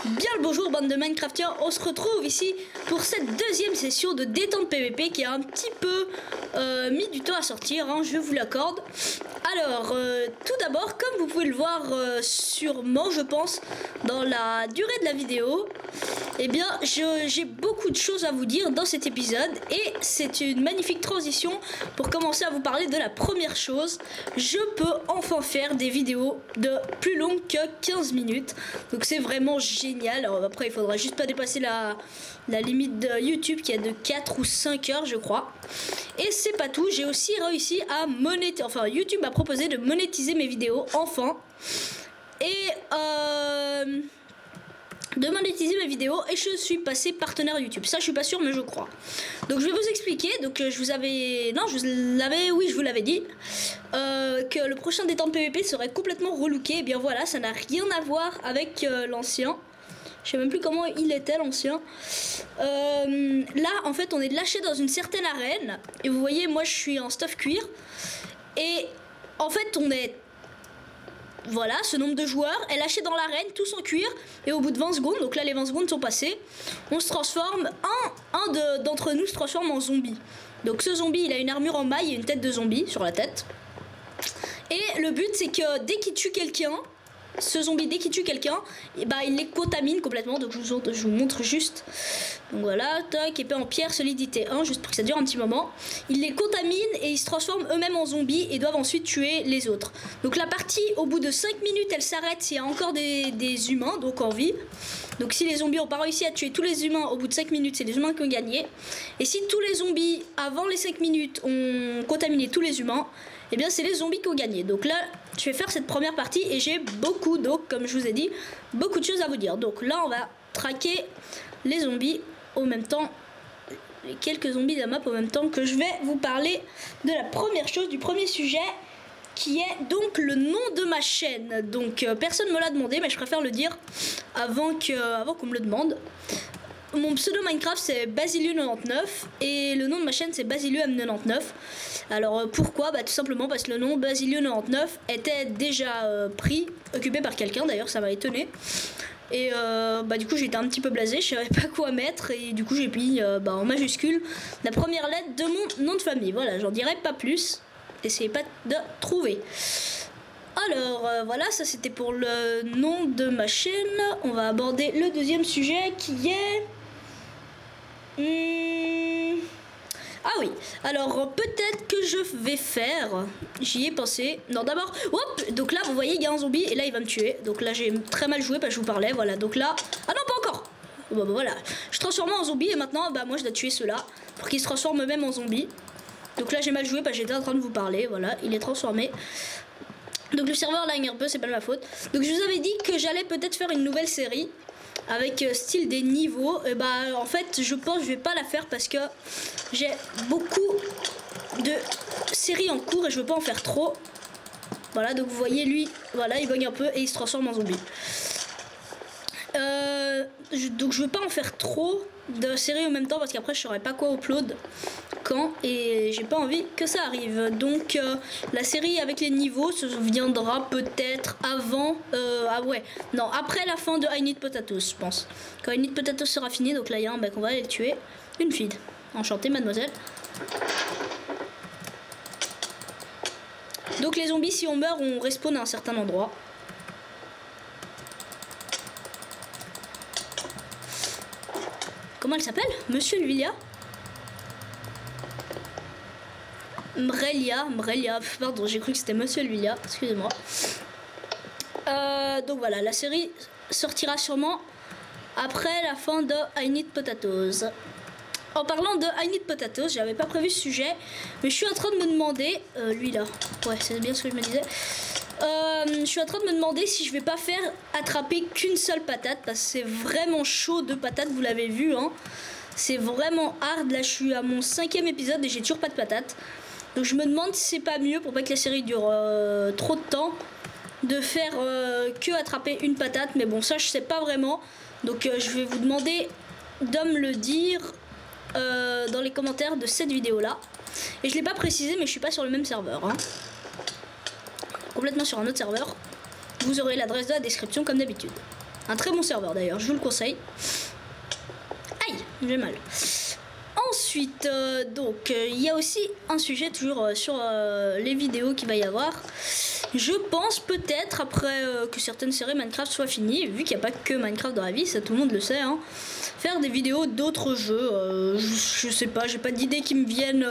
Bien le bonjour bande de Minecraftiens, on se retrouve ici pour cette deuxième session de détente PVP qui a un petit peu mis du temps à sortir, hein, je vous l'accorde. Alors, tout d'abord, comme vous pouvez le voir sûrement, je pense, dans la durée de la vidéo, eh bien, j'ai beaucoup de choses à vous dire dans cet épisode et c'est une magnifique transition pour commencer à vous parler de la première chose. Je peux enfin faire des vidéos de plus longues que 15 minutes, donc c'est vraiment génial. Alors après, il faudra juste pas dépasser la limite de YouTube qui est de 4 ou 5 heures, je crois. Et c'est pas tout, j'ai aussi réussi à monétiser, enfin YouTube m'a proposé de monétiser mes vidéos, enfin. Et de monétiser mes vidéos et je suis passé partenaire YouTube. Ça je suis pas sûr mais je crois. Donc je vais vous expliquer. Donc je vous avais... Non je vous l'avais dit que le prochain détente PVP serait complètement relooké. Et bien voilà, ça n'a rien à voir avec l'ancien. Je sais même plus comment il était l'ancien. Là en fait on est lâché dans une certaine arène. Et vous voyez moi je suis en stuff cuir. Et en fait on est... Voilà, ce nombre de joueurs est lâché dans l'arène, tous en cuir. Et au bout de 20 secondes, donc là les 20 secondes sont passées, on se transforme, d'entre nous se transforme en zombie. Donc ce zombie il a une armure en maille et une tête de zombie sur la tête. Et le but c'est que dès qu'il tue quelqu'un, ce zombie dès qu'il tue quelqu'un, il les contamine complètement. Donc je vous montre juste. Donc voilà, tac, épée en pierre, solidité 1, juste pour que ça dure un petit moment. Ils les contaminent et ils se transforment eux-mêmes en zombies et doivent ensuite tuer les autres. Donc la partie, au bout de 5 minutes, elle s'arrête s'il y a encore des humains, donc en vie. Donc si les zombies n'ont pas réussi à tuer tous les humains au bout de 5 minutes, c'est les humains qui ont gagné. Et si tous les zombies, avant les 5 minutes, ont contaminé tous les humains, eh bien c'est les zombies qui ont gagné. Donc là, je vais faire cette première partie et j'ai beaucoup, donc comme je vous ai dit, beaucoup de choses à vous dire. Donc là, on va traquer les zombies au même temps, les quelques zombies de la map en même temps que je vais vous parler de la première chose, du premier sujet, qui est donc le nom de ma chaîne. Donc personne me l'a demandé, mais je préfère le dire avant qu'on me le demande. Mon pseudo Minecraft c'est Basiliu99 et le nom de ma chaîne c'est BasiliuM99. Alors pourquoi? Tout simplement parce que le nom Basiliu99 était déjà occupé par quelqu'un, d'ailleurs ça m'a étonné. Et du coup j'étais un petit peu blasé, je savais pas quoi mettre et du coup j'ai mis en majuscule la première lettre de mon nom de famille. Voilà, j'en dirai pas plus, essayez pas de trouver. Alors voilà, ça c'était pour le nom de ma chaîne. On va aborder le deuxième sujet qui est... Ah oui, alors peut-être que je vais faire... J'y ai pensé. Non d'abord... Hop. Donc là vous voyez il y a un zombie et là il va me tuer. Donc là j'ai très mal joué parce que je vous parlais. Voilà, donc là... Ah non pas encore. Voilà, je transforme en zombie et maintenant moi je dois tuer ceux-là pour qu'ils se transforment eux-mêmes en zombies. Donc là j'ai mal joué parce que j'étais en train de vous parler. Voilà, il est transformé. Donc le serveur lag un peu, c'est pas de ma faute. Donc je vous avais dit que j'allais peut-être faire une nouvelle série avec style des niveaux. Et en fait je pense que je vais pas la faire parce que j'ai beaucoup de séries en cours et je veux pas en faire trop. Voilà, donc vous voyez lui, voilà, il bug un peu et il se transforme en zombie. Donc je veux pas en faire trop de séries en même temps parce qu'après je saurais pas quoi upload quand et j'ai pas envie que ça arrive. Donc la série avec les niveaux se viendra peut-être avant après la fin de I Need Potatoes, je pense. Quand I Need Potatoes sera fini, donc là il y a un mec, on va aller le tuer. Une fille. Enchantée mademoiselle. Donc les zombies, si on meurt, on respawn à un certain endroit. Comment elle s'appelle? Monsieur Lulia? Mrelia, pardon, j'ai cru que c'était Monsieur Lulia, excusez-moi. Donc voilà, la série sortira sûrement après la fin de I Need Potatoes. En parlant de I Need Potatoes, j'avais pas prévu ce sujet, mais je suis en train de me demander, lui là, ouais c'est bien ce que je me disais. Je suis en train de me demander si je vais pas faire attraper qu'une seule patate parce que c'est vraiment chaud de patates, vous l'avez vu hein. C'est vraiment hard, là je suis à mon 5e épisode et j'ai toujours pas de patates. Donc je me demande si c'est pas mieux pour pas que la série dure trop de temps de faire que attraper une patate, mais bon ça je sais pas vraiment. Donc je vais vous demander de me le dire dans les commentaires de cette vidéo là. Et je l'ai pas précisé mais je suis pas sur le même serveur hein. Complètement sur un autre serveur. Vous aurez l'adresse de la description comme d'habitude. Un très bon serveur d'ailleurs, je vous le conseille. Aïe, j'ai mal. Ensuite, donc, il y a aussi un sujet toujours sur les vidéos qu'il va y avoir. Je pense peut-être, après que certaines séries Minecraft soient finies, vu qu'il n'y a pas que Minecraft dans la vie, ça tout le monde le sait, hein, faire des vidéos d'autres jeux. Je sais pas, j'ai pas d'idées qui me viennent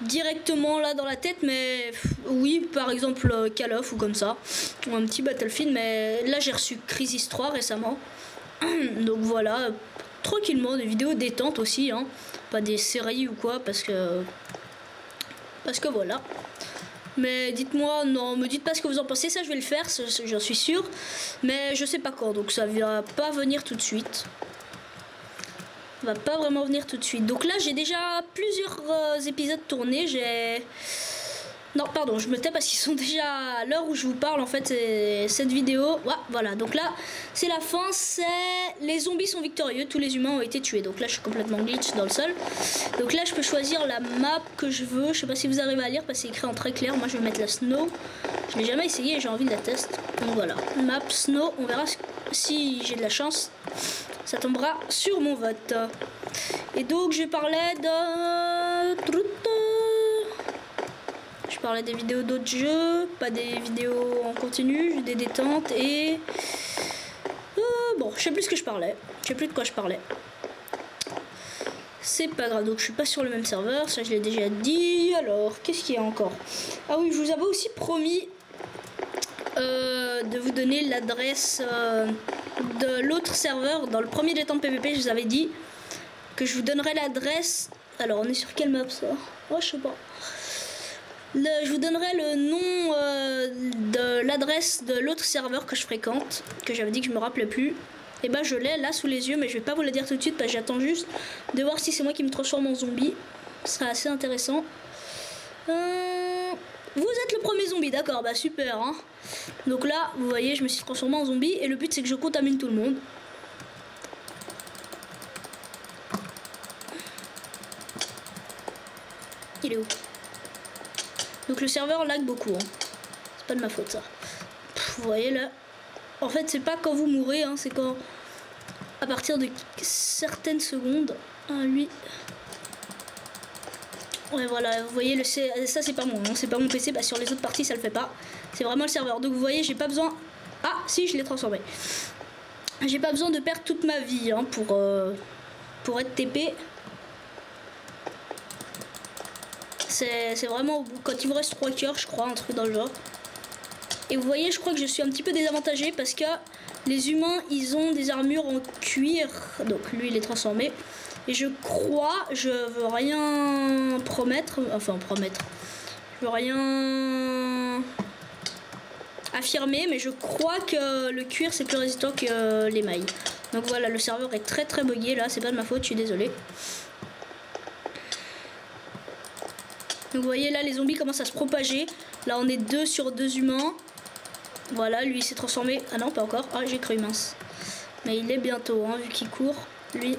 directement là dans la tête, mais oui, par exemple Call of ou comme ça, ou un petit Battlefield, mais là j'ai reçu Crisis 3 récemment. Donc voilà, tranquillement, des vidéos détente aussi, hein, pas des séries ou quoi, parce que voilà. Mais dites-moi, non, me dites pas ce que vous en pensez, ça je vais le faire, j'en suis sûr, mais je sais pas quand, donc ça va pas venir tout de suite. Ça va pas vraiment venir tout de suite. Donc là j'ai déjà plusieurs épisodes tournés, Non, pardon, je me tais parce qu'ils sont déjà à l'heure où je vous parle. En fait, c'est cette vidéo. Ouais, voilà, donc là, c'est la fin. C'est les zombies sont victorieux. Tous les humains ont été tués. Donc là, je suis complètement glitch dans le sol. Donc là, je peux choisir la map que je veux. Je sais pas si vous arrivez à lire parce que c'est écrit en très clair. Moi, je vais mettre la snow. Je l'ai jamais essayé et j'ai envie de la tester. Donc voilà, map snow. On verra si j'ai de la chance. Ça tombera sur mon vote. Et donc, je parlais de... Je parlais des vidéos d'autres jeux, pas des vidéos en continu, des détentes et... bon, je sais plus ce que je parlais. Je sais plus de quoi je parlais. C'est pas grave, donc je suis pas sur le même serveur, ça je l'ai déjà dit. Alors, qu'est-ce qu'il y a encore? Ah oui, je vous avais aussi promis de vous donner l'adresse de l'autre serveur. Dans le premier détente PVP, je vous avais dit que je vous donnerais l'adresse. Alors, on est sur quelle map ça? Oh, je sais pas. Je vous donnerai le nom de l'adresse de l'autre serveur que je fréquente, que j'avais dit que je me rappelais plus. Et bah je l'ai là sous les yeux, mais je vais pas vous le dire tout de suite parce que j'attends juste de voir si c'est moi qui me transforme en zombie. Ce sera assez intéressant. Vous êtes le premier zombie, d'accord, bah super, hein. Donc là, vous voyez, je me suis transformé en zombie et le but c'est que je contamine tout le monde. Il est où? Donc le serveur lag beaucoup, hein. C'est pas de ma faute ça. Vous voyez là. En fait c'est pas quand vous mourrez, hein, c'est quand à partir de certaines secondes. Ah lui. Ouais voilà, vous voyez ça c'est pas moi, hein, c'est pas mon PC, bah sur les autres parties ça le fait pas. C'est vraiment le serveur. Donc vous voyez j'ai pas besoin. Ah si je l'ai transformé. J'ai pas besoin de perdre toute ma vie hein, pour être TP. C'est vraiment quand il vous reste 3 cœurs, je crois, un truc dans le genre. Et vous voyez, je crois que je suis un petit peu désavantagé parce que les humains, ils ont des armures en cuir. Donc lui, il est transformé. Et je crois, je veux rien promettre. Enfin, promettre. Je veux rien affirmer, mais je crois que le cuir, c'est plus résistant que l'émail. Donc voilà, le serveur est très très bugué là. C'est pas de ma faute, je suis désolé. Donc vous voyez là les zombies commencent à se propager. Là on est 2 sur 2 humains. Voilà, lui il s'est transformé. Ah non pas encore. Ah j'ai cru mince. Mais il est bientôt hein, vu qu'il court. Lui.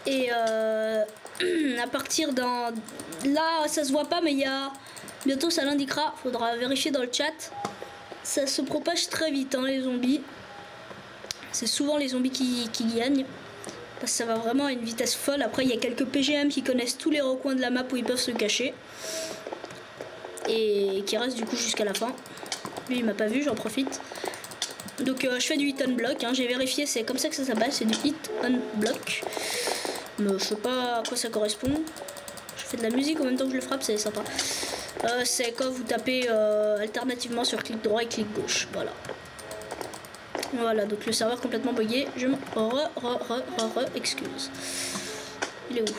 Et à partir d'un... Là ça se voit pas mais il y a... Bientôt ça l'indiquera. Faudra vérifier dans le chat. Ça se propage très vite hein, les zombies. C'est souvent les zombies qui gagnent. Parce que ça va vraiment à une vitesse folle. Après il y a quelques PGM qui connaissent tous les recoins de la map où ils peuvent se cacher. Et qui restent du coup jusqu'à la fin. Lui il m'a pas vu, j'en profite. Donc je fais du hit on block, hein. J'ai vérifié, c'est comme ça que ça s'appelle, c'est du hit on block. Mais je sais pas à quoi ça correspond. Je fais de la musique en même temps que je le frappe, c'est sympa. C'est quand vous tapez alternativement sur clic droit et clic gauche, voilà. Voilà, donc le serveur complètement bugué. Je me excuse. Il est où?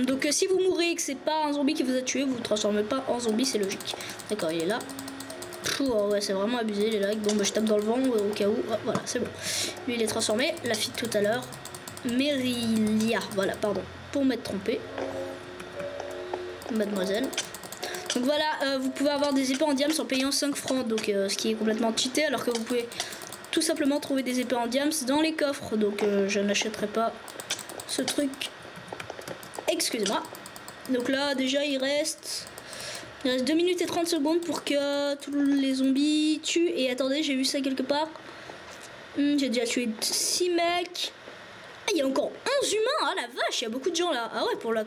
Donc si vous mourrez et que c'est pas un zombie qui vous a tué, vous vous transformez pas en zombie, c'est logique. D'accord, il est là. Oh, ouais, c'est vraiment abusé les lags. Bon, bah, je tape dans le vent au cas où. Oh, voilà, c'est bon. Lui, il est transformé. La fille de tout à l'heure. Merilia. Voilà, pardon. Pour m'être trompé. Mademoiselle. Donc voilà, vous pouvez avoir des épées en diams en payant 5 francs. Donc ce qui est complètement cheaté. Alors que vous pouvez tout simplement trouver des épées en diams dans les coffres. Donc je n'achèterai pas ce truc. Excusez-moi. Donc là, déjà, il reste Il reste 2 minutes et 30 secondes pour que tous les zombies tuent. Et attendez, j'ai vu ça quelque part. J'ai déjà tué 6 mecs. Ah, il y a encore 11 humains. Ah la vache, il y a beaucoup de gens là. Ah ouais, pour la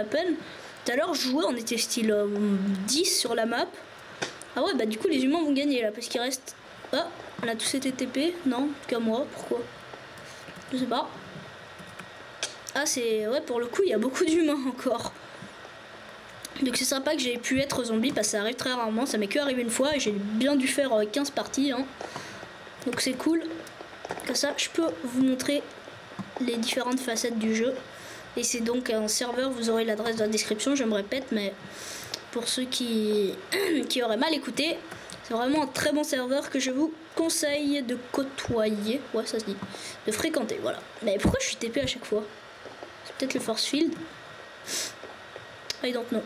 peine. Tout à l'heure, je jouais, on était style 10 sur la map. Ah ouais, bah du coup, les humains vont gagner là. Parce qu'il reste... Ah, on a tous été TP. Non, qu'à moi. Pourquoi? Je sais pas. Ah, c'est... Ouais, pour le coup, il y a beaucoup d'humains encore. Donc c'est sympa que j'ai pu être zombie parce que ça arrive très rarement, ça m'est que arrivé une fois et j'ai bien dû faire 15 parties hein. Donc c'est cool. Comme ça je peux vous montrer les différentes facettes du jeu. Et c'est donc un serveur, vous aurez l'adresse dans la description, je me répète, mais pour ceux qui auraient mal écouté, c'est vraiment un très bon serveur que je vous conseille de côtoyer. Ouais ça se dit. De fréquenter, voilà. Mais pourquoi je suis TP à chaque fois? C'est peut-être le force field. I don't know.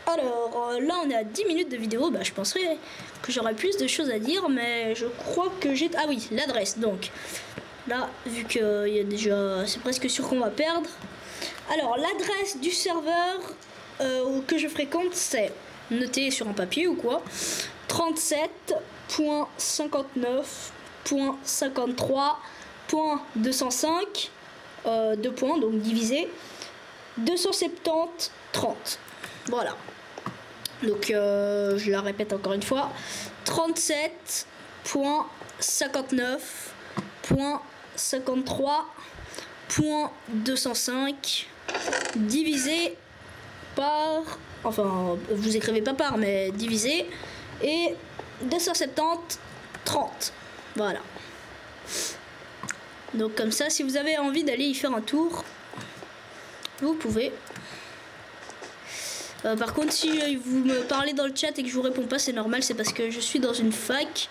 Alors là on est à 10 minutes de vidéo, bah je penserais que j'aurais plus de choses à dire mais je crois que j'ai... Ah oui, l'adresse donc. Là vu qu'il y a déjà... C'est presque sûr qu'on va perdre. Alors l'adresse du serveur que je fréquente c'est, noté sur un papier ou quoi, 37.59.53.205 2 points donc divisé 270 30. Voilà. Donc je la répète encore une fois, 37.59.53.205 divisé par, enfin vous écrivez pas par mais divisé, et 270 30. Voilà. Donc comme ça si vous avez envie d'aller y faire un tour, vous pouvez. Par contre si vous me parlez dans le chat et que je vous réponds pas, c'est normal, c'est parce que je suis dans une fac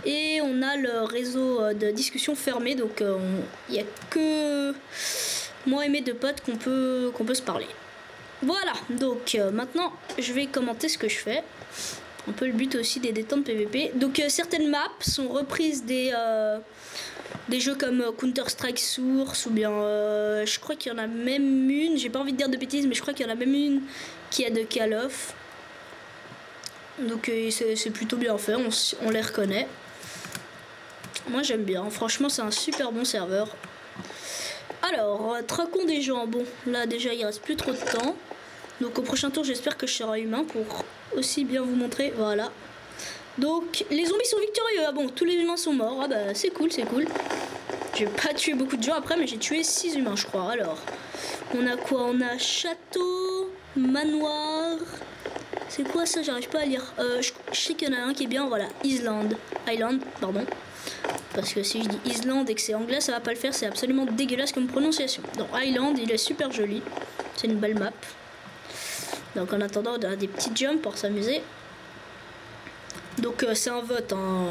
et on a le réseau de discussion fermé, donc il n'y a que moi et mes deux potes qu'on peut se parler. Voilà, donc maintenant je vais commenter ce que je fais. Un peu le but aussi des détentes PVP. Donc certaines maps sont reprises des jeux comme Counter-Strike Source, ou bien je crois qu'il y en a même une, j'ai pas envie de dire de bêtises, mais je crois qu'il y en a même une qui a de Call of. Donc c'est plutôt bien fait, on les reconnaît. Moi j'aime bien, franchement c'est un super bon serveur. Alors, traquons des gens. Bon, là déjà il reste plus trop de temps. Donc au prochain tour j'espère que je serai humain pour aussi bien vous montrer. Voilà. Donc les zombies sont victorieux. Ah bon, tous les humains sont morts. Ah bah c'est cool, c'est cool. J'ai pas tué beaucoup de gens après, mais j'ai tué 6 humains je crois. Alors, on a quoi? On a château, manoir. C'est quoi ça? J'arrive pas à lire. Je sais qu'il y en a un qui est bien, voilà. Island, pardon. Parce que si je dis Island et que c'est anglais, ça va pas le faire. C'est absolument dégueulasse comme prononciation. Donc Island, il est super joli. C'est une belle map. Donc en attendant, on a des petits jumps pour s'amuser. Donc c'est un vote. Hein.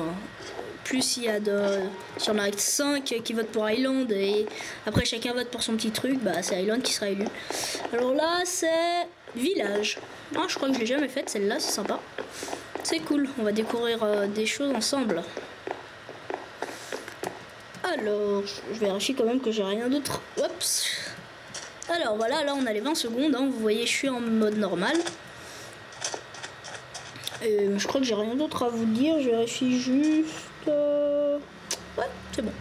Plus il y a si on a 5 qui votent pour Island et après chacun vote pour son petit truc, bah c'est Island qui sera élu. Alors là c'est village. Ah, je crois que je l'ai jamais faite celle-là, c'est sympa. C'est cool, on va découvrir des choses ensemble. Alors, je vérifie quand même que j'ai rien d'autre. Oups. Alors voilà, là on a les 20 secondes, hein. Vous voyez je suis en mode normal. Et je crois que j'ai rien d'autre à vous dire, je vérifie juste... Ouais, c'est bon.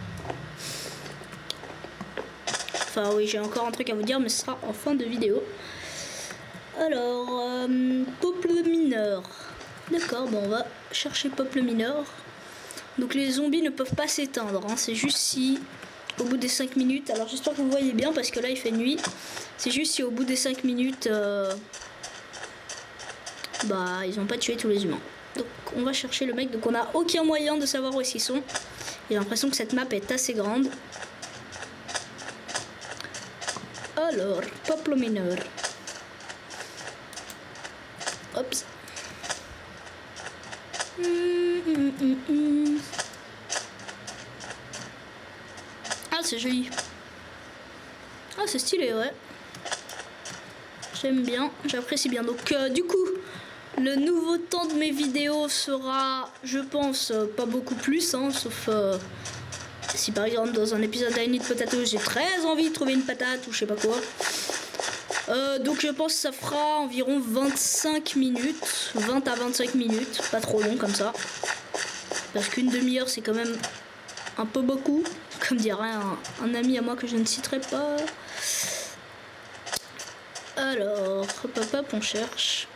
Enfin oui, j'ai encore un truc à vous dire, mais ce sera en fin de vidéo. Alors, peuple mineur. D'accord, bon on va chercher peuple mineur. Donc les zombies ne peuvent pas s'éteindre, hein. C'est juste si au bout des 5 minutes, alors j'espère que vous voyez bien parce que là il fait nuit. C'est juste si au bout des 5 minutes, bah ils n'ont pas tué tous les humains. Donc on va chercher le mec, donc on n'a aucun moyen de savoir où ils sont. J'ai l'impression que cette map est assez grande. Alors, peuple mineur. Oups. Ah c'est joli. Ah c'est stylé, ouais. J'aime bien, j'apprécie bien. Donc du coup, le nouveau temps de mes vidéos sera, je pense, pas beaucoup plus, hein, sauf si par exemple dans un épisode d'I Need Potato j'ai très envie de trouver une patate ou je sais pas quoi. Donc je pense que ça fera environ 25 minutes, 20 à 25 minutes, pas trop long comme ça. Parce qu'une demi-heure c'est quand même un peu beaucoup, comme dirait un ami à moi que je ne citerai pas. Alors, hop hop hop, on cherche.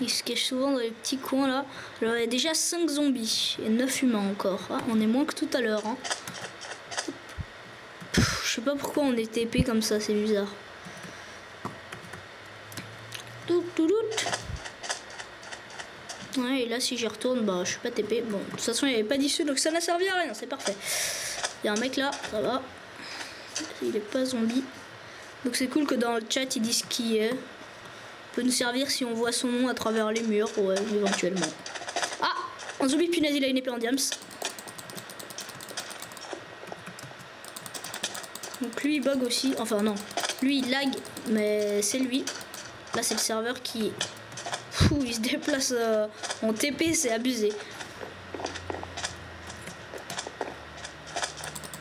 Il se cache souvent dans les petits coins là. Alors il y a déjà 5 zombies et 9 humains encore. Ah, on est moins que tout à l'heure. Hein. Je sais pas pourquoi on est TP comme ça, c'est bizarre. Ouais, et là si j'y retourne, bah je suis pas TP. Bon, de toute façon il n'y avait pas d'issue donc ça n'a servi à rien, c'est parfait. Il y a un mec là, ça va. Il est pas zombie. Donc c'est cool que dans le chat ils disent qui est. Peut nous servir si on voit son nom à travers les murs, ouais, éventuellement. Ah, un zombie punaise, il a une épée en diams. Donc lui il bug aussi, enfin non, lui il lag, mais c'est lui. Là c'est le serveur qui, il se déplace en TP, c'est abusé.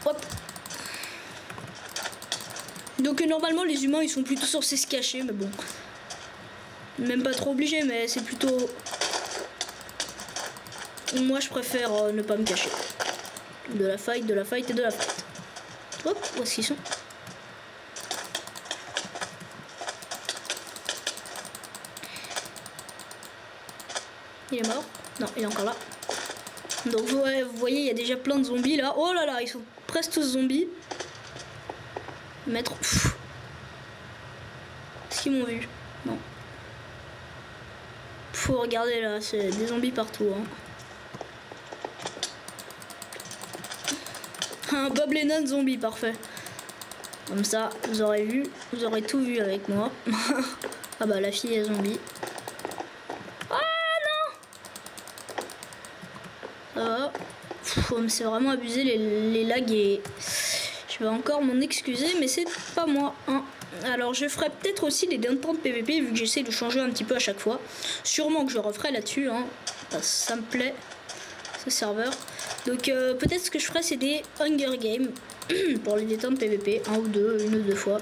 Hop. Donc normalement les humains ils sont plutôt censés se cacher, mais bon. Même pas trop obligé, mais c'est plutôt... Moi je préfère ne pas me cacher. De la fight, de la fight et de la fight. Hop, où est-ce qu'ils sont? Il est mort? Non, il est encore là. Donc ouais, vous voyez, il y a déjà plein de zombies là. Oh là là, ils sont presque tous zombies. Mettre... Est-ce qu'ils m'ont vu? Non. Faut regarder là, c'est des zombies partout. Hein. Un Bob Lennon zombie, parfait. Comme ça, vous aurez vu, vous aurez tout vu avec moi. Ah bah la fille est zombie. Ah non. Ça va. C'est vraiment abusé les lags et je vais encore m'en excuser, mais c'est pas moi. Hein. Alors je ferai peut-être aussi des dentants de PVP vu que j'essaie de changer un petit peu à chaque fois. Sûrement que je referai là-dessus, hein. Ça me plaît, ce serveur. Donc peut-être ce que je ferai c'est des Hunger Games pour les détentes PVP, un ou deux, une ou deux fois.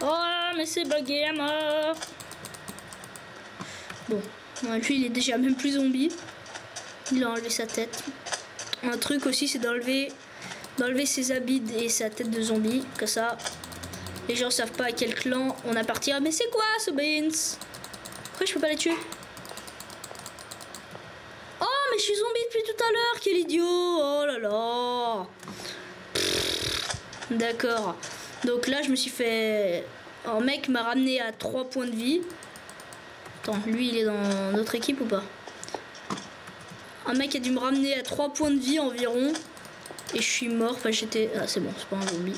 Oh mais c'est bugué à mort. Bon, lui il est déjà même plus zombie. Il a enlevé sa tête. Un truc aussi c'est d'enlever ses habits et sa tête de zombie, comme ça. Les gens savent pas à quel clan on appartient. Mais c'est quoi ce Beans? Pourquoi je peux pas les tuer? Oh mais je suis zombie depuis tout à l'heure. Quel idiot. Oh là là. D'accord. Donc là je me suis fait... Un mec m'a ramené à 3 points de vie. Attends, lui il est dans notre équipe ou pas? Un mec a dû me ramener à 3 points de vie environ. Et je suis mort, enfin j'étais... Ah c'est bon, c'est pas un zombie.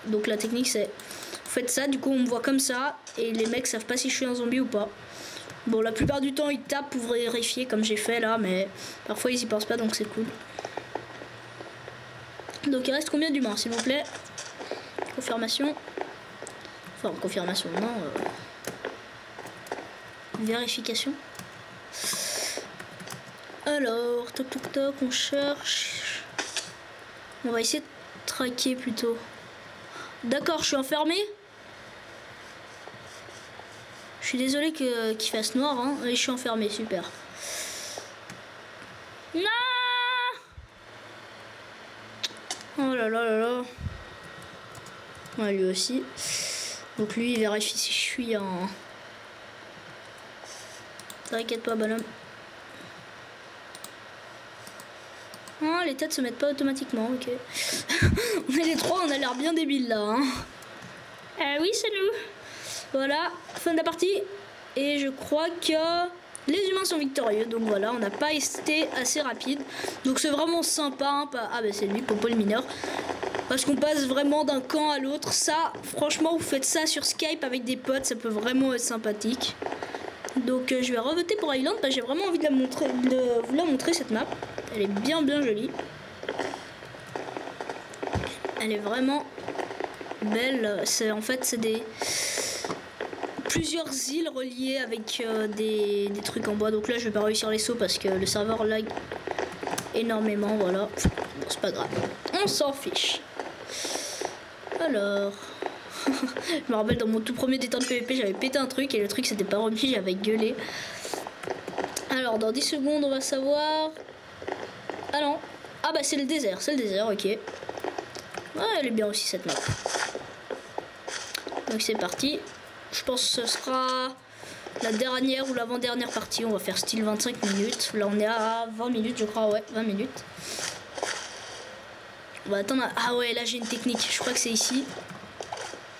Donc la technique c'est... Vous faites ça, du coup on me voit comme ça. Et les mecs savent pas si je suis un zombie ou pas. Bon la plupart du temps ils tapent pour vérifier comme j'ai fait là. Mais parfois ils y pensent pas donc c'est cool. Donc il reste combien d'humains s'il vous plaît? Confirmation. Enfin confirmation non. Vérification. Alors, toc toc toc, on cherche. On va essayer de traquer plutôt. D'accord, je suis enfermé. Je suis désolé qu'il fasse noir, hein, et je suis enfermé, super. Non. Oh là là là là. Ouais, lui aussi. Donc lui, il vérifie si je suis en... T'inquiète pas, bonhomme. Oh, les têtes se mettent pas automatiquement, ok. On est les trois, on a l'air bien débiles là. Hein. Oui, c'est nous. Voilà, fin de la partie. Et je crois que les humains sont victorieux. Donc voilà, on n'a pas été assez rapide. Donc c'est vraiment sympa. Hein, ah bah c'est lui, Popo le mineur. Parce qu'on passe vraiment d'un camp à l'autre. Ça, franchement, vous faites ça sur Skype avec des potes, ça peut vraiment être sympathique. Donc je vais revoter pour Island. J'ai vraiment envie de vous la montrer cette map. Elle est bien jolie. Elle est vraiment belle. En fait c'est plusieurs îles reliées avec des trucs en bois. Donc là je vais pas réussir les sauts parce que le serveur lag énormément. Voilà. Bon, c'est pas grave. On s'en fiche. Alors... je me rappelle dans mon tout premier détente PVP, j'avais pété un truc et le truc s'était pas remis, j'avais gueulé. Alors dans 10 secondes on va savoir... Ah non. Ah bah c'est le désert, ok. Ouais, elle est bien aussi cette map. Donc c'est parti. Je pense que ce sera la dernière ou l'avant-dernière partie. On va faire style 25 minutes. Là on est à 20 minutes je crois, ouais, 20 minutes. On va attendre. Ah ouais, là j'ai une technique, je crois que c'est ici.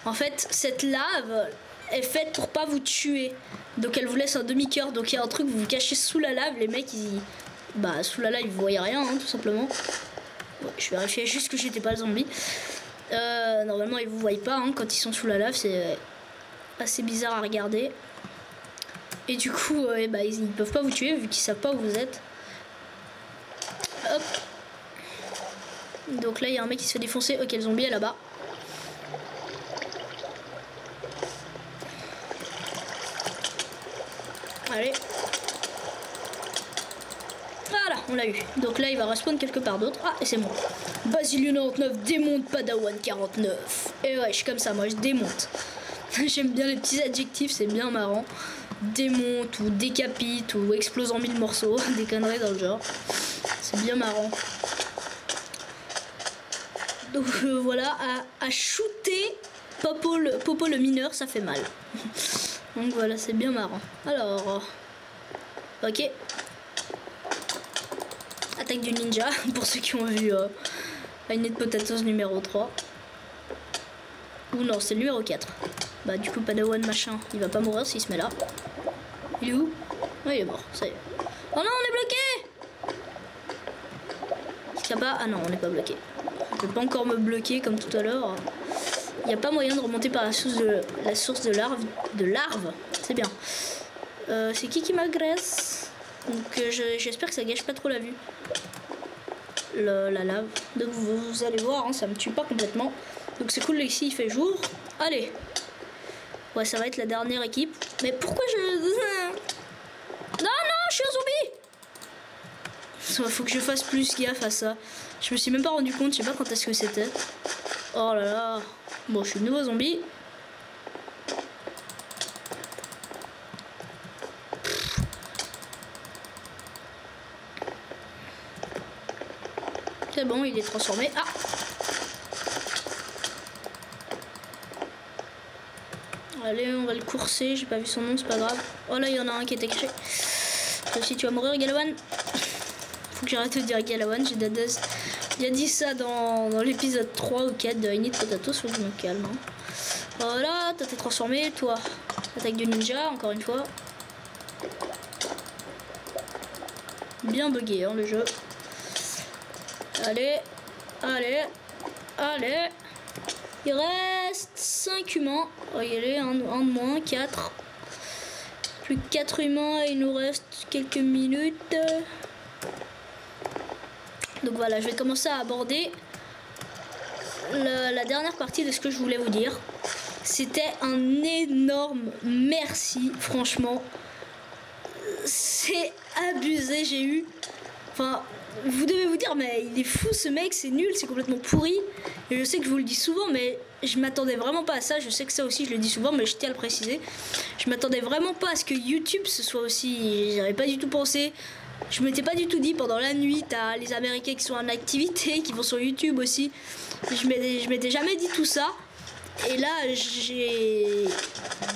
En fait, cette lave est faite pour pas vous tuer. Donc elle vous laisse un demi-cœur. Donc il y a un truc, vous vous cachez sous la lave. Les mecs, ils... Bah, sous la lave, ils voyaient rien, hein, tout simplement. Ouais, je vérifiais juste que j'étais pas le zombie. Normalement, ils vous voient pas hein, quand ils sont sous la lave. C'est assez bizarre à regarder. Et du coup, bah, ils peuvent pas vous tuer vu qu'ils savent pas où vous êtes. Hop. Donc là, il y a un mec qui se fait défoncer. Ok, le zombie est là-bas. Allez. Voilà, on l'a eu. Donc là, il va respawn quelque part d'autre. Ah, et c'est moi. Basilio 99, démonte Padawan 49. Et ouais, je suis comme ça, moi, je démonte. J'aime bien les petits adjectifs, c'est bien marrant. Démonte ou décapite ou explose en 1000 morceaux. Des conneries dans le genre. C'est bien marrant. Donc voilà, à shooter Popo le mineur, ça fait mal. Donc voilà, c'est bien marrant. Alors, ok. Attaque du ninja, pour ceux qui ont vu Ignite Potatoes numéro 3. Ou non, c'est le numéro 4. Bah du coup, Padawan machin, il va pas mourir s'il se met là. Il est où? Ouais, il est mort, ça y est. Oh non, on est bloqué! Est-ce qu'il y a pas... Ah non, on n'est pas bloqué. Je peux pas encore me bloquer comme tout à l'heure. Il n'y a pas moyen de remonter par la source de larves. C'est bien. C'est qui m'agresse? Donc j'espère que ça gâche pas trop la vue. La lave. Donc vous allez voir, hein, ça me tue pas complètement. Donc c'est cool, ici il fait jour. Allez. Ouais, ça va être la dernière équipe. Mais pourquoi je... Non, je suis un zombie. Faut que je fasse plus gaffe à ça. Je me suis même pas rendu compte, je sais pas quand est-ce que c'était. Oh là là. Bon, je suis de nouveau zombie. C'est bon, il est transformé. Ah! Allez, on va le courser. J'ai pas vu son nom, c'est pas grave. Oh là, il y en a un qui était caché. Toi aussi, tu vas mourir, Galawan. Faut que j'arrête de dire Galawan. J'ai il a dit ça dans l'épisode 3 ou 4 de Ignite Potatoes. Faut que je me calme. Hein. Voilà, toi t'es transformé. Toi, attaque du ninja, encore une fois. Bien bugué, hein, le jeu. Allez, allez, allez. Il reste 5 humains. Regardez, un de moins, 4. Plus que 4 humains et il nous reste quelques minutes. Donc voilà, je vais commencer à aborder la dernière partie de ce que je voulais vous dire. C'était un énorme merci, franchement. C'est abusé, j'ai eu... Enfin, vous devez vous dire, mais il est fou ce mec, c'est nul, c'est complètement pourri. Et je sais que je vous le dis souvent, mais je m'attendais vraiment pas à ça. Je sais que ça aussi, je le dis souvent, mais je tiens à le préciser. Je m'attendais vraiment pas à ce que YouTube ce soit aussi... J'avais pas du tout pensé... Je m'étais pas du tout dit pendant la nuit, t'as les Américains qui sont en activité, qui vont sur YouTube aussi. Je m'étais jamais dit tout ça. Et là,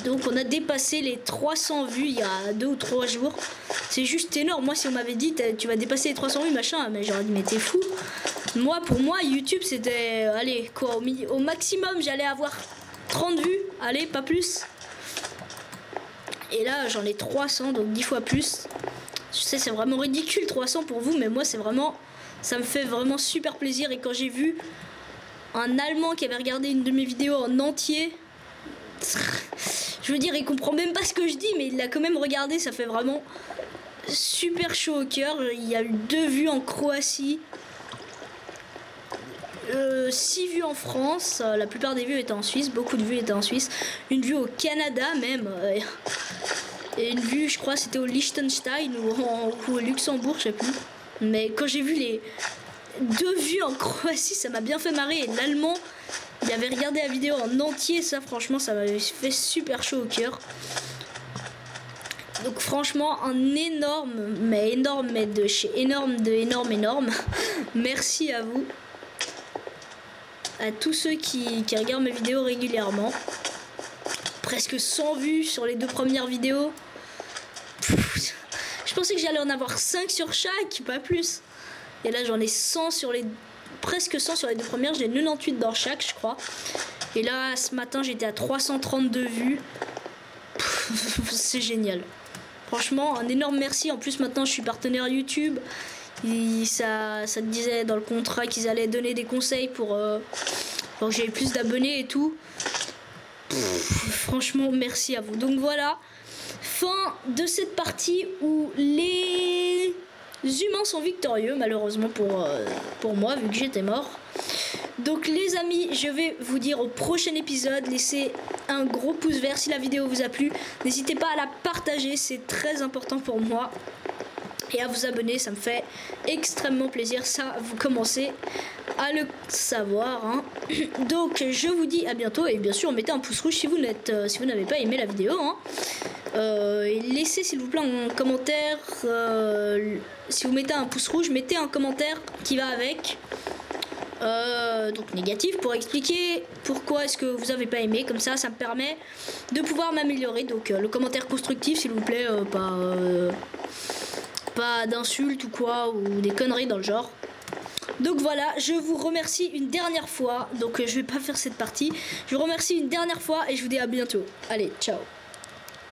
donc on a dépassé les 300 vues il y a 2 ou 3 jours. C'est juste énorme. Moi, si on m'avait dit tu vas dépasser les 300 vues, machin, mais j'aurais dit mais t'es fou. Moi, pour moi, YouTube c'était, allez, quoi, au maximum, j'allais avoir 30 vues, allez, pas plus. Et là, j'en ai 300, donc 10 fois plus. Je sais, c'est vraiment ridicule 300 pour vous, mais moi c'est vraiment, ça me fait vraiment super plaisir. Et quand j'ai vu un Allemand qui avait regardé une de mes vidéos en entier, je veux dire, il comprend même pas ce que je dis, mais il l'a quand même regardé. Ça fait vraiment super chaud au cœur. Il y a eu 2 vues en Croatie, 6 vues en France, la plupart des vues étaient en Suisse, beaucoup de vues étaient en Suisse, une vue au Canada même. Et une vue, je crois, c'était au Liechtenstein ou au Luxembourg, je sais plus. Mais quand j'ai vu 2 vues en Croatie, ça m'a bien fait marrer. Et l'allemand, il avait regardé la vidéo en entier, ça franchement ça m'avait fait super chaud au cœur. Donc franchement un énorme mais de chez énorme merci à vous, à tous ceux qui regardent mes vidéos régulièrement. Presque 100 vues sur les 2 premières vidéos. Je pensais que j'allais en avoir 5 sur chaque, pas plus. Et là j'en ai 100 sur les... presque 100 sur les 2 premières, j'ai 98 dans chaque je crois. Et là ce matin j'étais à 332 vues. C'est génial. Franchement un énorme merci. En plus maintenant je suis partenaire YouTube. Et ça te disait dans le contrat qu'ils allaient donner des conseils pour que j'aie plus d'abonnés et tout. Franchement merci à vous. Donc voilà, fin de cette partie où les humains sont victorieux malheureusement pour moi vu que j'étais mort. Donc les amis, je vais vous dire au prochain épisode, laissez un gros pouce vert si la vidéo vous a plu, n'hésitez pas à la partager, c'est très important pour moi, et à vous abonner, ça me fait extrêmement plaisir, ça vous commencez à le savoir hein. Donc je vous dis à bientôt, et bien sûr mettez un pouce rouge si vous n'avez pas aimé la vidéo hein. Et laissez s'il vous plaît un commentaire, si vous mettez un pouce rouge, mettez un commentaire qui va avec. Donc négatif pour expliquer pourquoi est-ce que vous avez pas aimé, comme ça me permet de pouvoir m'améliorer. Donc le commentaire constructif s'il vous plaît, pas d'insultes ou quoi, ou des conneries dans le genre. Donc voilà, je vous remercie une dernière fois, donc je vais pas faire cette partie, je vous remercie une dernière fois et je vous dis à bientôt. Allez, ciao.